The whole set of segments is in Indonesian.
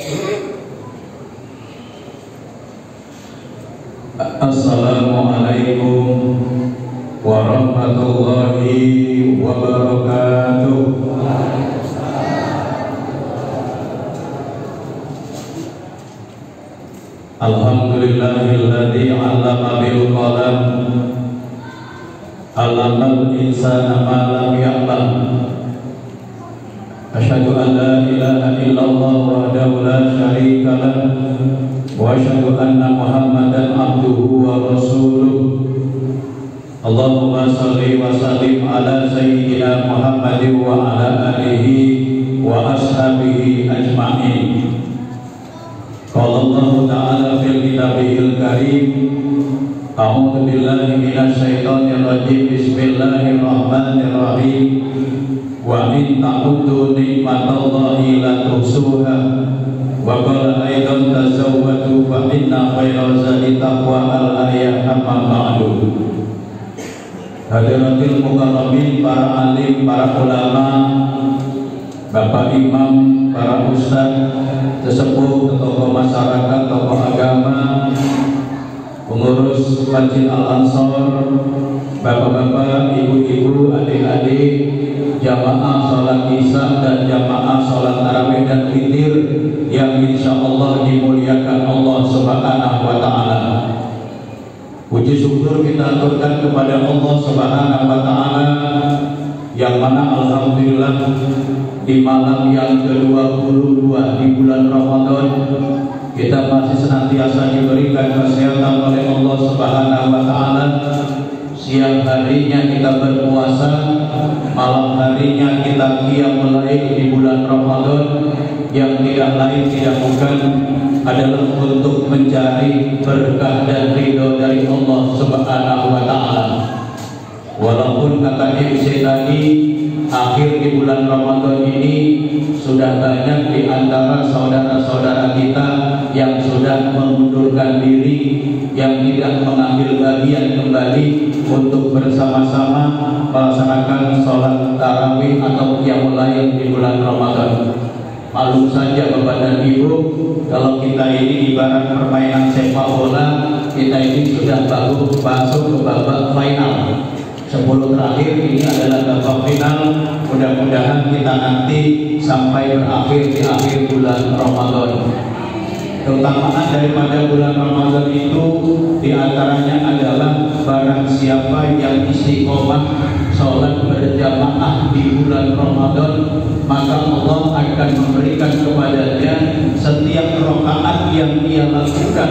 Assalamualaikum warahmatullahi wabarakatuh. Alhamdulillahilladzi 'allama bil qalam, 'allamal insana ma lam ya'lam. Asyhadu an la ilaha illallah wahdahu la syarika lah, wa asyhadu anna Muhammadan abduhu wa rasuluh. Allahumma shalli wa sallim ala sayyidina Muhammadin wa ala alihi wa ashabihi ajma'in. Qala Allah ta'ala fil kitabihil karim, a'udzu billahi minasy syaithanir rajim, bismillahirrahmanirrahim. Wa in ta'uddu ni'matallahi la tuhsuha. Wa qala aidan tazawwadu fa inna khairaz zadi taqwa, al-ayat amma ba'du. Hadiratil mukarramin, para alim, para ulama, bapak imam, para ustaz, sesepuh, tokoh masyarakat, tokoh agama, pengurus Masjid Al-Ansor, bapak-bapak, ibu-ibu, adik-adik, jamaah sholat isya dan jamaah sholat tarawih dan witir yang insya Allah dimuliakan Allah Subhanahu wa ta'ala. Puji syukur kita aturkan kepada Allah Subhanahu wa ta'ala, yang mana alhamdulillah di malam yang ke-22 di bulan Ramadan kita masih senantiasa diberikan kesehatan oleh Allah Subhanahu wa ta'ala. Siang harinya kita berpuasa, malam harinya kita qiyamul lail di bulan Ramadan, yang tidak lain tidak bukan adalah untuk mencari berkah dan ridho dari Allah Subhanahu wa ta'ala. Walaupun kata MC tadi, akhir di bulan Ramadan ini sudah banyak di antara saudara-saudara kita yang sudah mengundurkan diri, yang tidak mengambil bagian kembali untuk bersama-sama melaksanakan sholat tarawih atau qiyamul lail di bulan Ramadan. Maklum saja Bapak dan Ibu, kalau kita ini ibarat permainan sepak bola, kita ini sudah masuk ke babak final. 10 terakhir ini adalah babak final. Mudah-mudahan kita nanti sampai berakhir di akhir bulan Ramadan. Keutamaan daripada bulan Ramadan itu diantaranya adalah barang siapa yang istiqomah sholat berjamaah di bulan Ramadan, maka Allah akan memberikan kepadanya setiap rakaat yang dia lakukan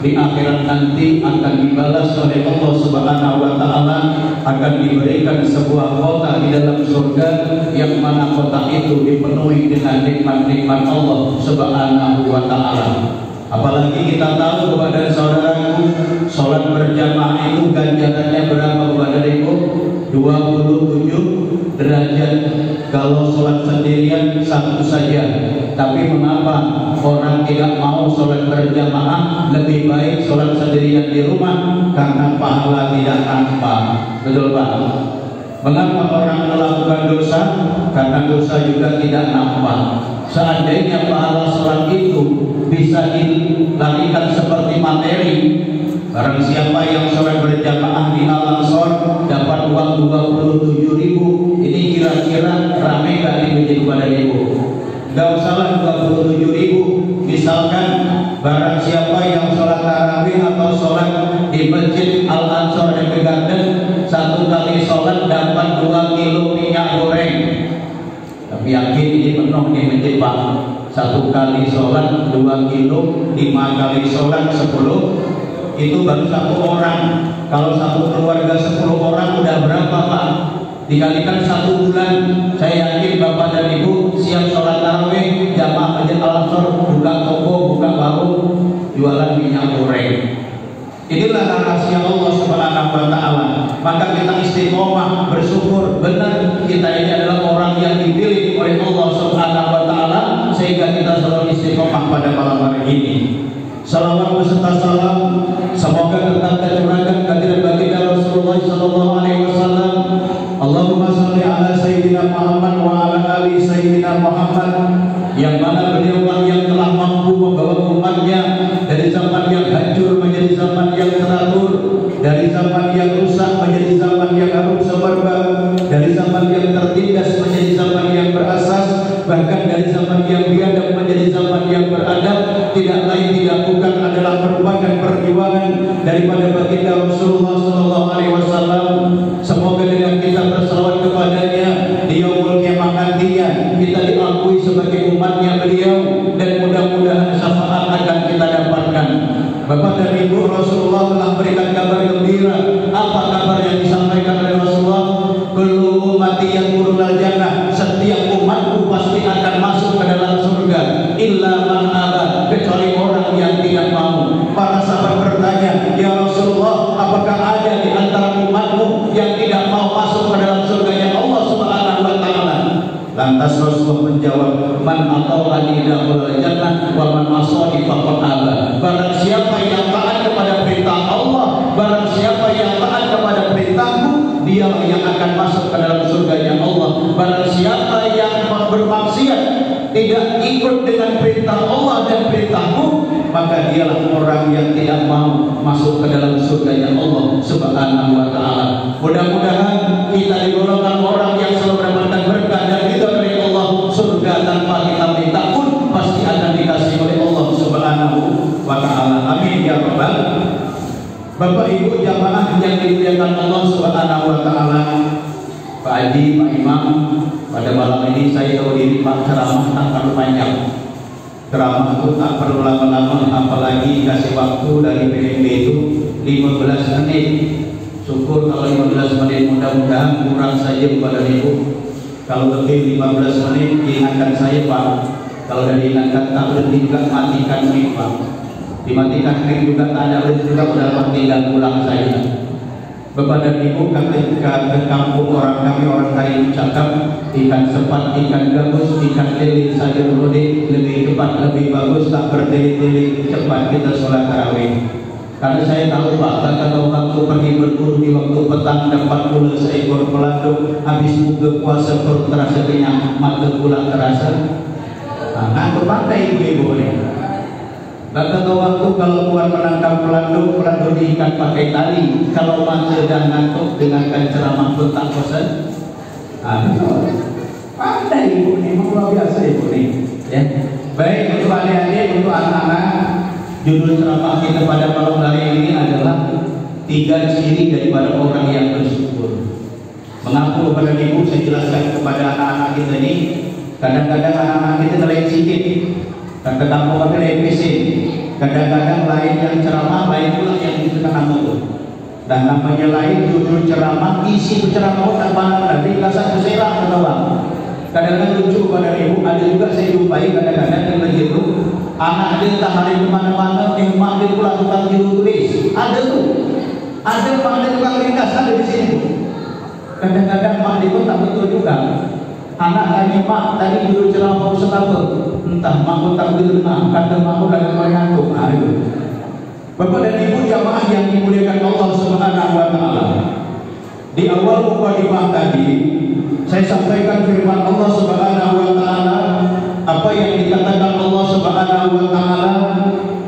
di akhirat nanti akan dibalas oleh Allah Subhanahu wa ta'ala, akan diberikan sebuah kota di dalam surga, yang mana kota itu dipenuhi dengan nikmat-nikmat Allah Subhanahu wa ta'ala. Apalagi kita tahu kepada saudaraku, sholat berjamaah itu ganjarannya berapa kepada ibu? 27 derajat. Kalau sholat sendirian 1 saja. Tapi mengapa orang tidak mau sholat berjamaah? Lebih baik sholat sendirian di rumah, karena pahala tidak nampak. Betul Pak? Mengapa orang melakukan dosa? Karena dosa juga tidak nampak. Seandainya pahala sholat itu bisa dilarikan seperti materi, barang siapa yang sholat berjamaah di Al-Ansor dapat uang 27.000. Ini kira-kira rame gak di masjid kepada ibu? Gak usahlah 27.000. Misalkan barang siapa yang sholat tarawih atau sholat di Masjid Al-Ansor dan Garden, 1 kali sholat dapat 2 kilo minyak goreng. Tapi yakin ini penuh di masjid Pak. 1 kali sholat 2 kilo, 5 kali sholat 10. Itu baru 1 orang. Kalau 1 keluarga 10 orang udah berapa Pak? Dikalikan 1 bulan. Saya yakin Bapak dan Ibu siap sholat tarawih jamaah Masjid Al-Ansor, buka toko, buka warung, jualan minyak goreng. Inilah rahasia Allah Subhanahu wa ta'ala. Maka kita istiqomah, bersyukur. Benar kita ini adalah orang yang dipilih oleh Allah Subhanahu wa ta'ala, sehingga kita selalu istiqomah pada malam hari ini. Salawat beserta salam semoga tetap tercurahkan kehadirat baginda Rasulullah sallallahu alaihi wasallam. Allahumma shalli ala sayyidina Muhammad wa ala ali sayyidina Muhammad, yang mana beliau yang telah mampu membawa umatnya dari zaman yang hancur menjadi zaman yang teratur, dari zaman yang rusak menjadi zaman yang harum semerbak, dari zaman yang tertindas menjadi zaman yang berasas, bahkan dari zaman yang biadab menjadi zaman yang beradab. Tidak lain tidak bukan adalah merupakan perjuangan daripada baginda Rasulullah SAW. Semoga dengan kita bersalawat kepadanya di yaumul qiyamah nantinya kita diakui sebagai umatnya beliau, dan mudah-mudahan syafaat akan kita dapatkan. Bapak dan Ibu, Rasulullah telah berikan kabar gembira. Apa kabar yang disampaikan oleh Rasulullah? Kullu ummati yadkhulul jannah, setiap umatku pasti akan masuk ke dalam surga, illa man aba, kecuali orang yang tidak mau. Para sahabat bertanya, ya Rasulullah, apakah ada di antara umatmu yang tidak mau masuk ke dalam surganya Allah Subhanahu wa taala? Lantas Rasulullah menjawab, man ata'ani dakhulul jannah wa man asani faqad aba. Barang siapa yang taat kepada perintah Allah, barang siapa yang taat kepada perintahku, dia yang akan masuk ke dalam surganya Allah. Barang siapa yang bermaksiat, tidak ikut dengan perintah Allah dan perintahku, maka dialah orang yang tidak mau masuk ke dalam surganya Allah Subhanahu wa taala. Mudah-mudahan kita digolongkan orang yang selalu mendapatkan berkah dan ridha dari Allah. Surga tanpa kita minta pun pasti akan dikasih oleh Allah Subhanahu wa taala. Amin ya rabbal. Bapak Ibu jamaah yang dimuliakan Allah Subhanahu wa taala, Pak Haji, Pak Imam, pada malam ini saya tahu diri Pak ceramah tak perlu panjang. Ceramah itu tak perlu lama-lama, apalagi kasih waktu dari PMB itu 15 menit. Syukur kalau 15 menit, mudah-mudahan kurang saja kepada Ibu. Kalau lebih 15 menit diingatkan saya Pak. Kalau sudah diingatkan tak berhenti juga, matikan mic Pak. Dimatikan mic juga tak ada berhenti juga, udah tinggal pulang saya. Bapak dan Ibu, ketika ke kampung orang kami, orang kaya cakap, ikan sepat, ikan gabus, ikan lele, sayur lodeh, lebih cepat, lebih bagus, tak bertele-tele, cepat kita sholat tarawih. Karena saya tahu Pak, kalau waktu pergi berburu di waktu petang dapat pula seekor pelanduk, habis buka puasa perut terasa kenyang, mata pula terasa ngantuk pantai ibu-ibu ini. Bahkan waktu kalau Tuhan menangkap pelanduk diikat pakai tali. Kalau mata dan ngantuk dengarkan ceramah pun tak bosan. Pandai ibu ini, luar biasa ibu ini. Ya. Baik, untuk adik-adik, untuk anak-anak, judul ceramah kita pada malam hari ini adalah 3 ciri daripada orang yang bersyukur. Mengapa kepada ibu saya jelaskan kepada anak-anak kita ini? Kadang-kadang anak-anak kita lain sikit. Kata kampung kami lain mesin. Kadang-kadang lain yang ceramah, lain pula yang ditekan itu. Dan namanya lain judul ceramah, isi ceramah tak mana-mana. Di kelas seserah kata bang. Kadang-kadang lucu pada ibu, ada juga saya jumpai kadang-kadang yang begitu. Anak dia tak hari kemana-mana, di rumah dia pula tukang juru tulis. Ada tuh. Ada mak dia tukang ringkas, ada di sini. Kadang-kadang mak dia pun tak betul juga. Anak tanya, mak tadi judul ceramah Ustaz apa? Entah, mak tak betul, kata mak udah mengantuk. Bapak dan Ibu jamaah yang dimuliakan Allah Subhanahu wa taala. Di awal mukadimah tadi saya sampaikan firman Allah Subhanahu wa taala, apa yang dikatakan Allah Subhanahu wa taala,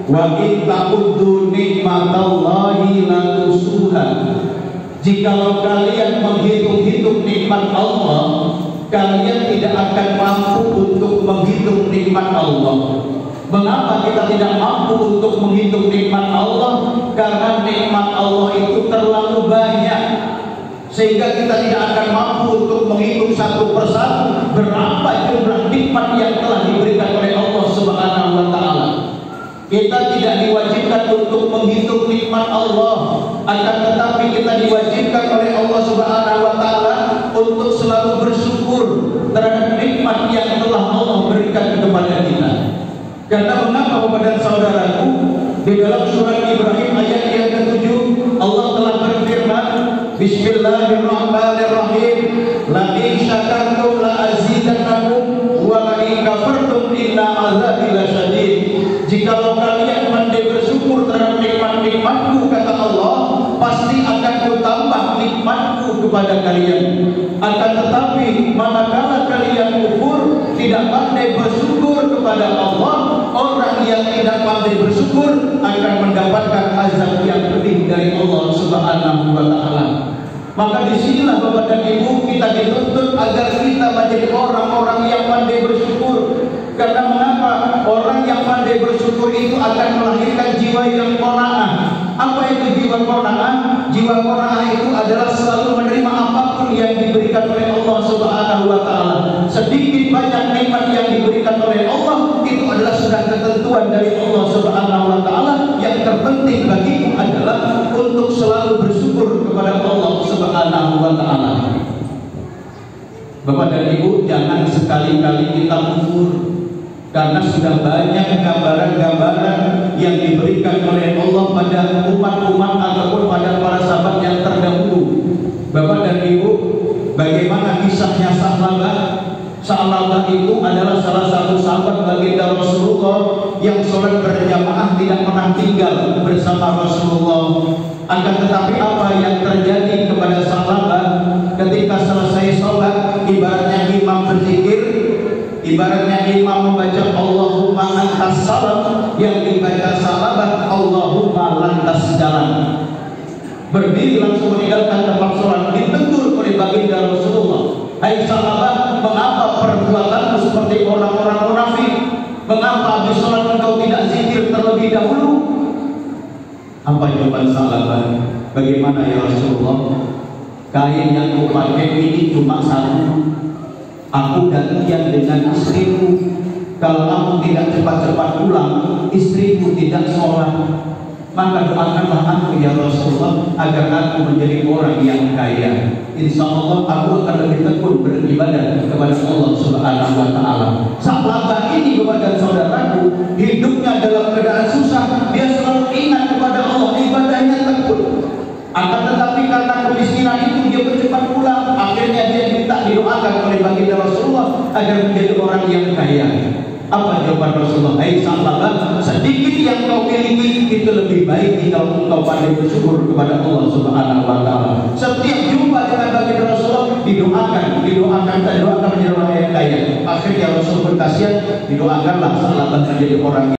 wa in ta'uddu nikmatallahi la tusuha. Jikalau kalian menghitung-hitung nikmat Allah, kalian tidak akan mampu untuk menghitung nikmat Allah. Mengapa kita tidak mampu untuk menghitung nikmat Allah? Karena nikmat Allah itu terlalu banyak, sehingga kita tidak akan mampu untuk menghitung satu persatu berapa jumlah nikmat yang telah diberikan oleh Allah Subhanahu wa taala. Kita tidak diwajibkan untuk menghitung nikmat Allah, akan tetapi kita diwajibkan oleh Allah Subhanahu wa taala untuk selalu bersyukur terhadap nikmat yang telah Allah berikan kepada kita. Karena mengapa kepada saudaraku, di dalam surah Ibrahim ayat yang ke-7 Allah telah berfirman, Bismillahirrahmanirrahim, la in syakartum la azidannakum wa la in kafartum inna azabi lasyadid. Jikalau kalian pandai bersyukur terhadap nikmat-nikmatku, kata Allah, pasti akan kutambah nikmatku kepada kalian. Akan tetapi manakala kalian kufur, tidak pandai bersyukur kepada kepada Allah, orang yang tidak pandai bersyukur akan mendapatkan azab yang pedih dari Allah Subhanahu wa Ta'ala. Maka disinilah Bapak dan Ibu kita dituntut agar kita menjadi orang-orang yang pandai bersyukur. Karena mengapa? Orang yang pandai bersyukur itu akan melahirkan jiwa yang qanaah. Apa itu jiwa qanaah? Jiwa qanaah itu adalah selalu menerima apapun yang diberikan oleh Allah Subhanahu wa Ta'ala. Sedikit banyak nikmat yang diberikan oleh Allah itu adalah sudah ketentuan dari Allah Subhanahu wa Ta'ala. Yang terpenting bagimu adalah untuk selalu bersyukur kepada Allah Subhanahu wa Ta'ala. Bapak dan Ibu, jangan sekali-kali kita kufur, karena sudah banyak gambaran-gambaran yang diberikan oleh Allah pada umat-umat ataupun pada para sahabat yang terdahulu. Bapak dan Ibu, bagaimana kisahnya Sa'labah? Sa'labah itu adalah salah satu sahabat baginda Rasulullah yang sholat berjamaah tidak pernah tinggal bersama Rasulullah. Akan tetapi apa yang terjadi kepada Sa'labah ketika selesai sholat, ibaratnya imam berzikir, ibaratnya imam membaca Allahumma antas salam, yang dibaca Sa'labah Allahumma lantas jalan. Berdiri langsung meninggalkan tempat sholat, ditegur oleh baginda Rasulullah. Hai Sa'labah, mengapa perbuatanmu seperti orang-orang munafik? Mengapa habis sholat engkau tidak zikir terlebih dahulu? Apa jawaban Sa'labah? Bagaimana ya Rasulullah? Kain yang kau pakai ini cuma satu. Aku gantian dengan istriku. Kalau kamu tidak cepat-cepat pulang, istriku tidak sholat. Maka doakanlah aku ya Rasulullah agar aku menjadi orang yang kaya. Insya Allah aku akan lebih tekun beribadah kepada Allah Subhanahu wa Ta'ala. Sa'labah ini kepada saudaraku, hidupnya dalam keadaan susah, dia selalu ingat kepada Allah, ibadahnya tekun. Akan tetapi karena kemiskinan itu dia bercepat pulang. Akhirnya dia minta didoakan oleh baginda Rasulullah agar menjadi orang yang kaya. Apa jawaban Rasulullah? Hai Sa'labah, sedikit yang kau miliki itu lebih baik jika engkau pandai bersyukur kepada Allah Subhanahu wa Ta'ala. Setiap jumpa dengan baginda Rasulullah didoakan menjadi orang yang kaya. Akhirnya Rasul berkasihan, didoakanlah Sa'labah menjadi orang